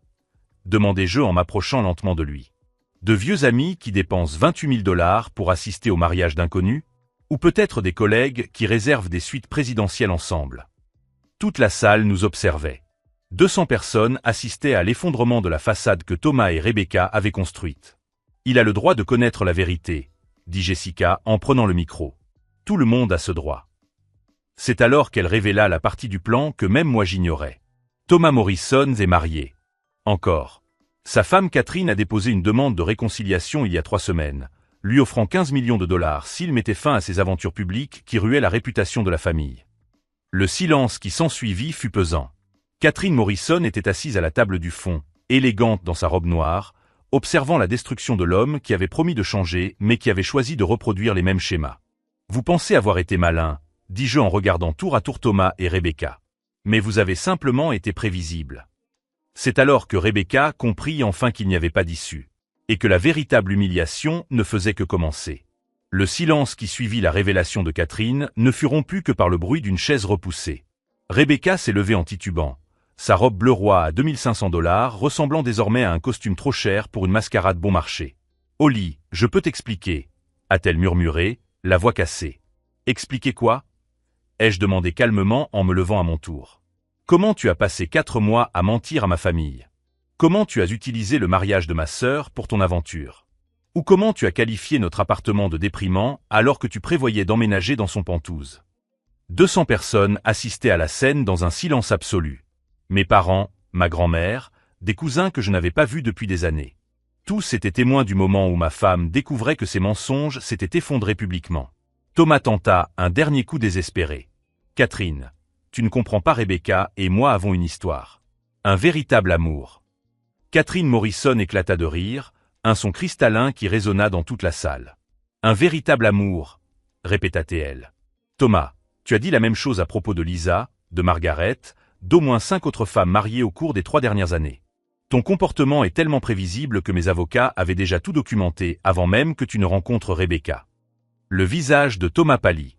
[SPEAKER 1] demandai-je en m'approchant lentement de lui. « De vieux amis qui dépensent 28 000 $ pour assister au mariage d'inconnus? Ou peut-être des collègues qui réservent des suites présidentielles ensemble ?» Toute la salle nous observait. 200 personnes assistaient à l'effondrement de la façade que Thomas et Rebecca avaient construite. « Il a le droit de connaître la vérité, » dit Jessica en prenant le micro. « Tout le monde a ce droit. » C'est alors qu'elle révéla la partie du plan que même moi j'ignorais. Thomas Morrison est marié. Encore. Sa femme Catherine a déposé une demande de réconciliation il y a 3 semaines, lui offrant 15 millions de $ s'il mettait fin à ses aventures publiques qui ruaient la réputation de la famille. Le silence qui s'ensuivit fut pesant. Catherine Morrison était assise à la table du fond, élégante dans sa robe noire, observant la destruction de l'homme qui avait promis de changer mais qui avait choisi de reproduire les mêmes schémas. « Vous pensez avoir été malin », dis-je en regardant tour à tour Thomas et Rebecca. « Mais vous avez simplement été prévisible. » C'est alors que Rebecca comprit enfin qu'il n'y avait pas d'issue, et que la véritable humiliation ne faisait que commencer. Le silence qui suivit la révélation de Catherine ne fut rompu que par le bruit d'une chaise repoussée. Rebecca s'est levée en titubant, sa robe bleu roi à 2 500 $ ressemblant désormais à un costume trop cher pour une mascarade bon marché. « Au lit, je peux t'expliquer, » a-t-elle murmuré, la voix cassée. « Expliquer quoi ?» ai-je demandé calmement en me levant à mon tour. « Comment tu as passé 4 mois à mentir à ma famille? Comment tu as utilisé le mariage de ma sœur pour ton aventure? Ou comment tu as qualifié notre appartement de déprimant alors que tu prévoyais d'emménager dans son Penthouse. 200 personnes assistaient à la scène dans un silence absolu. Mes parents, ma grand-mère, des cousins que je n'avais pas vus depuis des années. Tous étaient témoins du moment où ma femme découvrait que ses mensonges s'étaient effondrés publiquement. Thomas tenta un dernier coup désespéré. Catherine, tu ne comprends pas, Rebecca et moi avons une histoire. Un véritable amour. Catherine Morrison éclata de rire, un son cristallin qui résonna dans toute la salle. Un véritable amour, répéta-t-elle. Thomas, tu as dit la même chose à propos de Lisa, de Margaret, d'au moins 5 autres femmes mariées au cours des 3 dernières années. Ton comportement est tellement prévisible que mes avocats avaient déjà tout documenté avant même que tu ne rencontres Rebecca. Le visage de Thomas pâlit.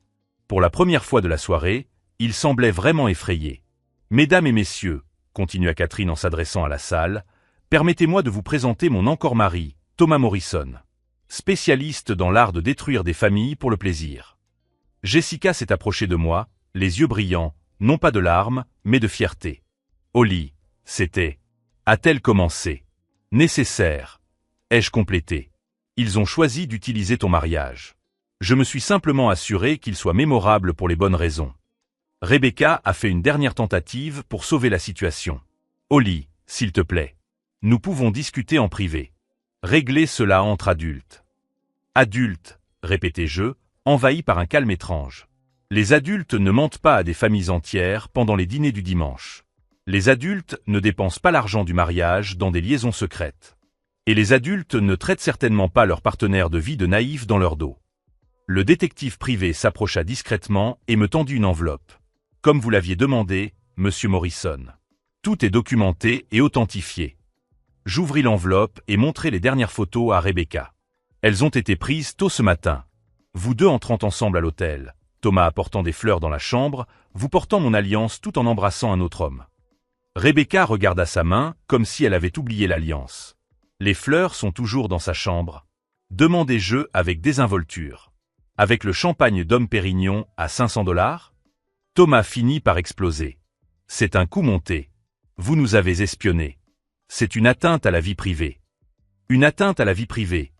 [SPEAKER 1] Pour la première fois de la soirée, il semblait vraiment effrayé. Mesdames et messieurs, continua Catherine en s'adressant à la salle, permettez-moi de vous présenter mon encore mari, Thomas Morrison. Spécialiste dans l'art de détruire des familles pour le plaisir. Jessica s'est approchée de moi, les yeux brillants, non pas de larmes, mais de fierté. Au lit, c'était. A-t-elle commencé? Nécessaire. Ai-je complété? Ils ont choisi d'utiliser ton mariage. Je me suis simplement assuré qu'il soit mémorable pour les bonnes raisons. Rebecca a fait une dernière tentative pour sauver la situation. Au lit, s'il te plaît. Nous pouvons discuter en privé. Régler cela entre adultes. Adultes, répétai-je, envahi par un calme étrange. Les adultes ne mentent pas à des familles entières pendant les dîners du dimanche. Les adultes ne dépensent pas l'argent du mariage dans des liaisons secrètes. Et les adultes ne traitent certainement pas leurs partenaires de vie de naïfs dans leur dos. Le détective privé s'approcha discrètement et me tendit une enveloppe. Comme vous l'aviez demandé, monsieur Morrison. Tout est documenté et authentifié. J'ouvris l'enveloppe et montrai les dernières photos à Rebecca. Elles ont été prises tôt ce matin. Vous deux entrant ensemble à l'hôtel, Thomas apportant des fleurs dans la chambre, vous portant mon alliance tout en embrassant un autre homme. Rebecca regarda sa main comme si elle avait oublié l'alliance. Les fleurs sont toujours dans sa chambre. Demandai-je avec désinvolture. Avec le champagne Dom Pérignon à 500 $? Thomas finit par exploser. C'est un coup monté. Vous nous avez espionnés. C'est une atteinte à la vie privée. Une atteinte à la vie privée,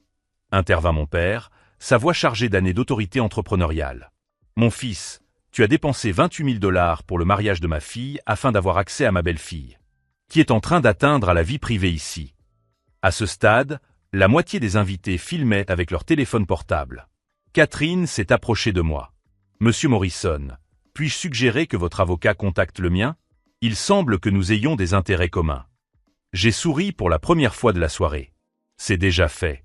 [SPEAKER 1] intervint mon père, sa voix chargée d'années d'autorité entrepreneuriale. Mon fils, tu as dépensé 28 000 $ pour le mariage de ma fille afin d'avoir accès à ma belle-fille, qui est en train d'atteindre à la vie privée ici. À ce stade, la moitié des invités filmaient avec leur téléphone portable. Catherine s'est approchée de moi. Monsieur Morrison, puis-je suggérer que votre avocat contacte le mien? Il semble que nous ayons des intérêts communs. J'ai souri pour la première fois de la soirée. C'est déjà fait.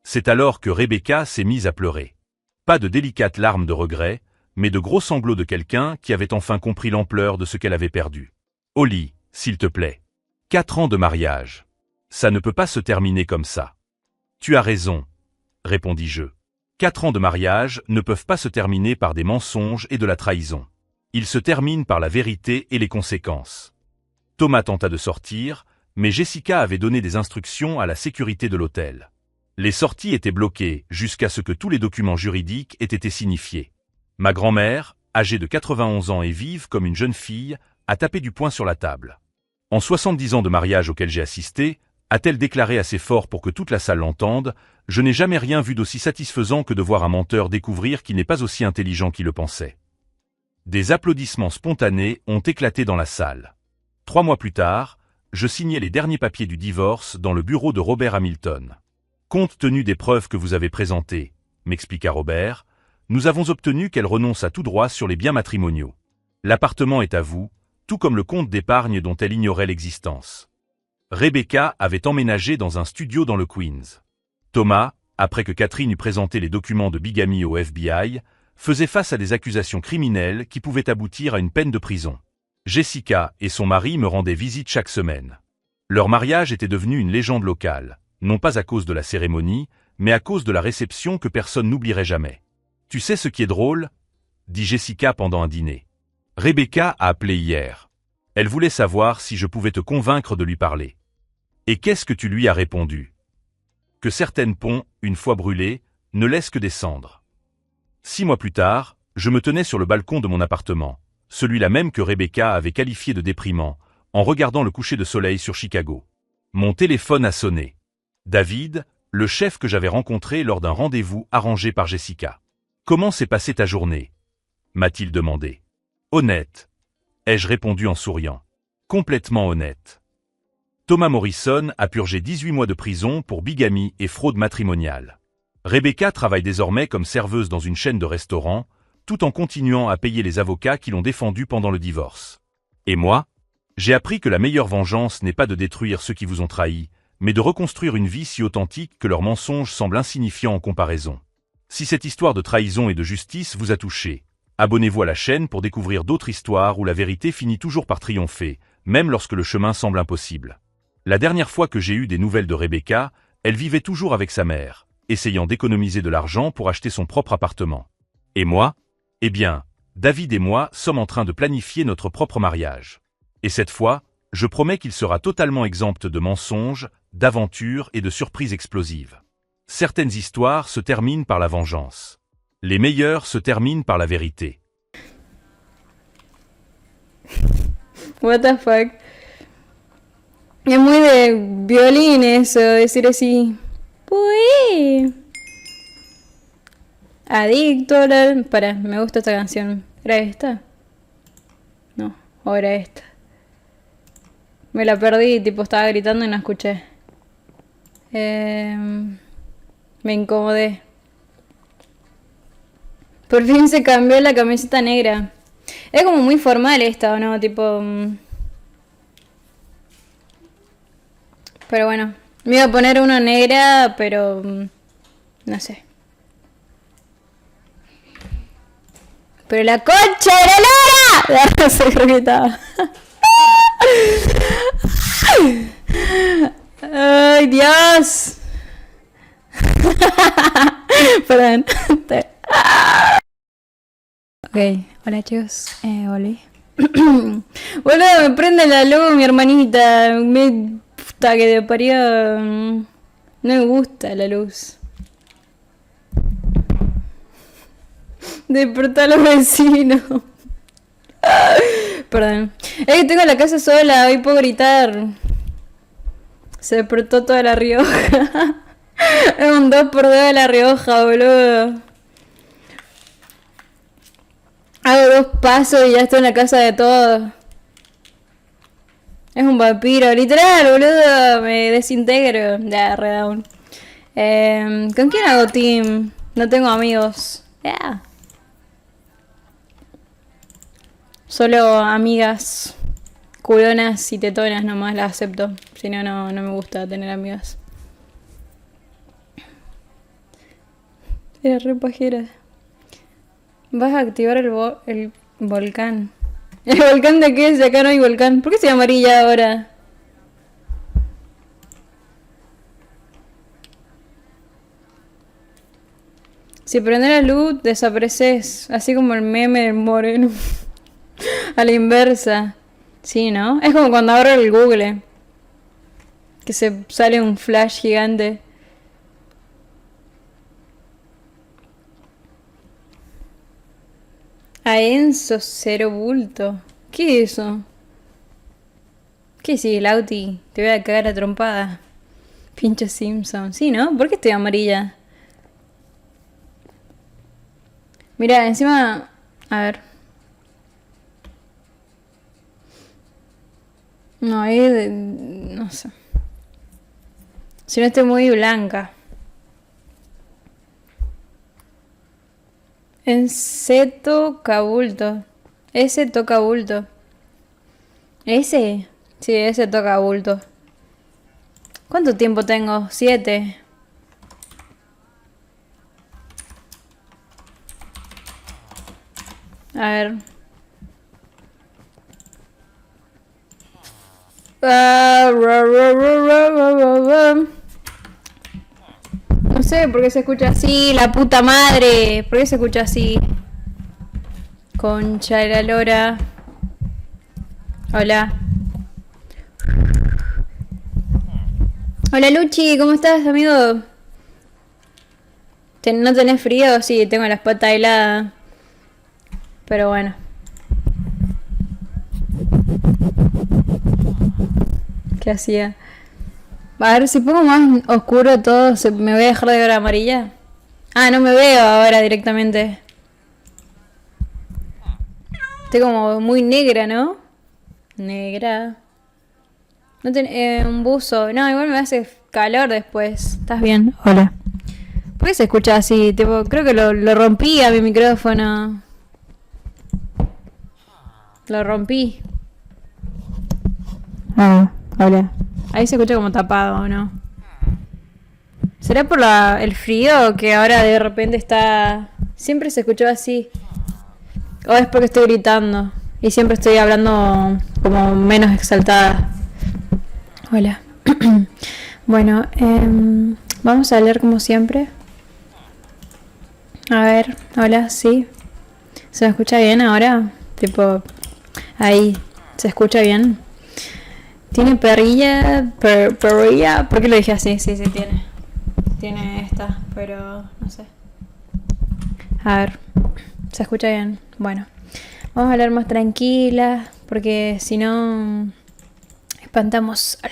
[SPEAKER 1] C'est alors que Rebecca s'est mise à pleurer. Pas de délicates larmes de regret, mais de gros sanglots de quelqu'un qui avait enfin compris l'ampleur de ce qu'elle avait perdu. Au lit, s'il te plaît. 4 ans de mariage. Ça ne peut pas se terminer comme ça. Tu as raison, répondis-je. 4 ans de mariage ne peuvent pas se terminer par des mensonges et de la trahison. Ils se terminent par la vérité et les conséquences. Thomas tenta de sortir, mais Jessica avait donné des instructions à la sécurité de l'hôtel. Les sorties étaient bloquées jusqu'à ce que tous les documents juridiques aient été signifiés. Ma grand-mère, âgée de 91 ans et vive comme une jeune fille, a tapé du poing sur la table. En 70 ans de mariage auquel j'ai assisté, a-t-elle déclaré assez fort pour que toute la salle l'entende, je n'ai jamais rien vu d'aussi satisfaisant que de voir un menteur découvrir qu'il n'est pas aussi intelligent qu'il le pensait. Des applaudissements spontanés ont éclaté dans la salle. 3 mois plus tard, je signais les derniers papiers du divorce dans le bureau de Robert Hamilton. Compte tenu des preuves que vous avez présentées, m'expliqua Robert, nous avons obtenu qu'elle renonce à tout droit sur les biens matrimoniaux. L'appartement est à vous, tout comme le compte d'épargne dont elle ignorait l'existence. Rebecca avait emménagé dans un studio dans le Queens. Thomas, après que Catherine eut présenté les documents de bigamie au FBI, faisait face à des accusations criminelles qui pouvaient aboutir à une peine de prison. Jessica et son mari me rendaient visite chaque semaine. Leur mariage était devenu une légende locale, non pas à cause de la cérémonie, mais à cause de la réception que personne n'oublierait jamais. Tu sais ce qui est drôle? Dit Jessica pendant un dîner. Rebecca a appelé hier. Elle voulait savoir si je pouvais te convaincre de lui parler. Et qu'est-ce que tu lui as répondu? Que certaines ponts, une fois brûlés, ne laissent que des cendres. 6 mois plus tard, je me tenais sur le balcon de mon appartement, celui-là même que Rebecca avait qualifié de déprimant, en regardant le coucher de soleil sur Chicago. Mon téléphone a sonné. David, le chef que j'avais rencontré lors d'un rendez-vous arrangé par Jessica. « Comment s'est passée ta journée » m'a-t-il demandé. « Honnête » ai-je répondu en souriant. « Complètement honnête. » Thomas Morrison a purgé 18 mois de prison pour bigamie et fraude matrimoniale. Rebecca travaille désormais comme serveuse dans une chaîne de restaurants, tout en continuant à payer les avocats qui l'ont défendue pendant le divorce. Et moi, j'ai appris que la meilleure vengeance n'est pas de détruire ceux qui vous ont trahi, mais de reconstruire une vie si authentique que leurs mensonges semblent insignifiants en comparaison. Si cette histoire de trahison et de justice vous a touché, abonnez-vous à la chaîne pour découvrir d'autres histoires où la vérité finit toujours par triompher, même lorsque le chemin semble impossible. La dernière fois que j'ai eu des nouvelles de Rebecca, elle vivait toujours avec sa mère, essayant d'économiser de l'argent pour acheter son propre appartement. Et moi ? Eh bien, David et moi sommes en train de planifier notre propre mariage. Et cette fois, je promets qu'il sera totalement exempt de mensonges, d'aventures et de surprises explosives. Certaines histoires se terminent par la vengeance. Les meilleures se terminent par la vérité.
[SPEAKER 2] What the fuck? Es muy de violín eso, decir así. Uy. Adicto a la... Para, me gusta esta canción. ¿Era esta? No, o era esta. Me la perdí, tipo estaba gritando y no escuché. Me incomodé. Por fin se cambió la camiseta negra. Es como muy formal esta, ¿o no? Tipo... Pero bueno, me iba a poner una negra, pero... no sé. ¡Pero la concha de la lora! No sé, gritaba. ¡Ay, Dios! Perdón. Ok, hola chicos, volví. Boludo, me prende la luz mi hermanita. Puta que te parió. No me gusta la luz. Despertá a los vecinos. Perdón. Es que tengo la casa sola, hoy puedo gritar. Se despertó toda La Rioja. Es un 2x2 de La Rioja, boludo. Hago 2 pasos y ya estoy en la casa de todos. Es un vampiro, literal, boludo. Me desintegro. Ya, redown. ¿Con quién hago team? No tengo amigos. Yeah. Solo amigas culonas y tetonas nomás las acepto. Si no, no me gusta tener amigas. Era re pajera. Vas a activar el volcán. ¿El volcán de qué? Si acá no hay volcán. ¿Por qué se amarilla ahora? Si prende la luz, desapareces. Así como el meme del moreno. A la inversa. Sí, ¿no? Es como cuando abro el Google. Que se sale un flash gigante. A Enzo cero bulto. ¿Qué es eso? ¿Qué es el Lauti? Te voy a cagar a trompada. Pinche Simpson. Sí, ¿no? ¿Por qué estoy amarilla? Mira, encima... A ver. No, no sé. Si no estoy muy blanca. En C toca bulto. Ese toca bulto. ¿Ese? Sí, ese toca bulto. ¿Cuánto tiempo tengo? 7. A ver. No sé por qué se escucha así, la puta madre. ¿Por qué se escucha así? Concha de la lora. Hola. Hola Luchi, ¿cómo estás, amigo? ¿No tenés frío? Sí, tengo las patas heladas. Pero bueno. ¿Qué hacía? A ver, si pongo más oscuro todo, ¿me voy a dejar de ver amarilla? Ah, no me veo ahora directamente. Estoy como muy negra, ¿no? Negra. No un buzo. No, igual me hace calor después. ¿Estás bien? Hola. ¿Por qué se escucha así? Tipo, creo que lo rompí a mi micrófono. Lo rompí. Ah, hola. Ahí se escucha como tapado, ¿o no? ¿Será por el frío que ahora de repente está... Siempre se escuchó así? ¿O es porque estoy gritando? Y siempre estoy hablando como menos exaltada. Hola. Bueno, vamos a leer como siempre. A ver, hola, sí. ¿Se me escucha bien ahora? Tipo, ahí, ¿se escucha bien? ¿Tiene perrilla? ¿Perrilla? ¿Por qué lo dije así? Sí, tiene. Tiene esta, pero no sé. A ver, ¿se escucha bien? Bueno, vamos a hablar más tranquilas, porque si no espantamos a